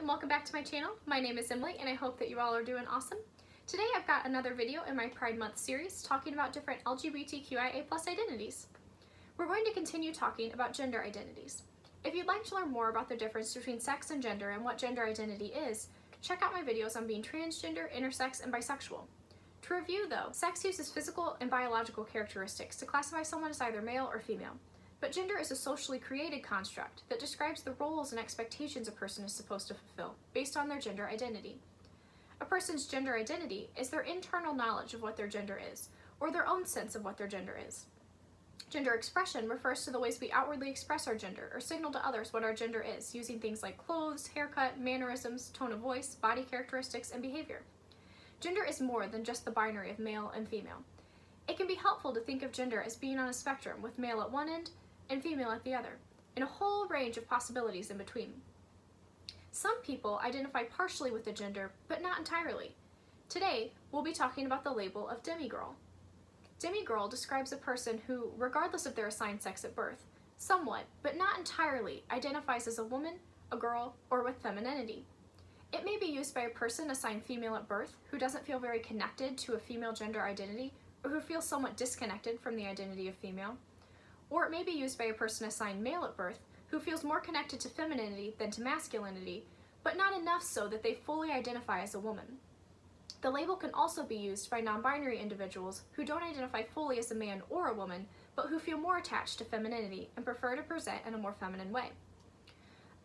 and welcome back to my channel. My name is Emily and I hope that you all are doing awesome. Today I've got another video in my Pride Month series talking about different LGBTQIA+ identities. We're going to continue talking about gender identities. If you'd like to learn more about the difference between sex and gender and what gender identity is, check out my videos on being transgender, intersex, and bisexual. To review though, sex uses physical and biological characteristics to classify someone as either male or female. But gender is a socially created construct that describes the roles and expectations a person is supposed to fulfill based on their gender identity. A person's gender identity is their internal knowledge of what their gender is, or their own sense of what their gender is. Gender expression refers to the ways we outwardly express our gender or signal to others what our gender is, using things like clothes, haircut, mannerisms, tone of voice, body characteristics, and behavior. Gender is more than just the binary of male and female. It can be helpful to think of gender as being on a spectrum with male at one end and female at the other, and a whole range of possibilities in between. Some people identify partially with a gender, but not entirely. Today, we'll be talking about the label of demigirl. Demigirl describes a person who, regardless of their assigned sex at birth, somewhat, but not entirely, identifies as a woman, a girl, or with femininity. It may be used by a person assigned female at birth who doesn't feel very connected to a female gender identity, or who feels somewhat disconnected from the identity of female. Or it may be used by a person assigned male at birth who feels more connected to femininity than to masculinity, but not enough so that they fully identify as a woman. The label can also be used by non-binary individuals who don't identify fully as a man or a woman, but who feel more attached to femininity and prefer to present in a more feminine way.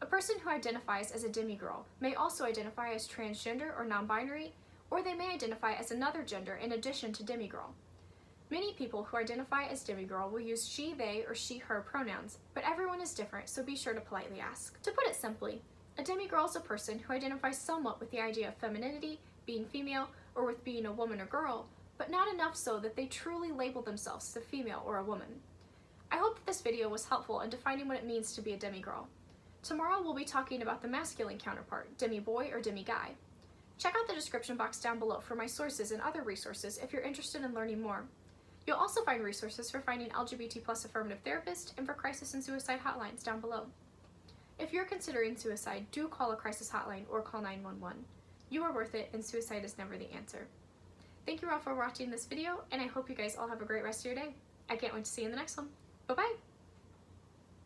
A person who identifies as a demigirl may also identify as transgender or non-binary, or they may identify as another gender in addition to demigirl. Many people who identify as demigirl will use she, they, or she, her pronouns, but everyone is different, so be sure to politely ask. To put it simply, a demigirl is a person who identifies somewhat with the idea of femininity, being female, or with being a woman or girl, but not enough so that they truly label themselves as a female or a woman. I hope that this video was helpful in defining what it means to be a demigirl. Tomorrow we'll be talking about the masculine counterpart, demi-boy or demi-guy. Check out the description box down below for my sources and other resources if you're interested in learning more. You'll also find resources for finding LGBT+ affirmative therapists and for crisis and suicide hotlines down below. If you're considering suicide, do call a crisis hotline or call 911. You are worth it, and suicide is never the answer. Thank you all for watching this video, and I hope you guys all have a great rest of your day. I can't wait to see you in the next one. Bye-bye!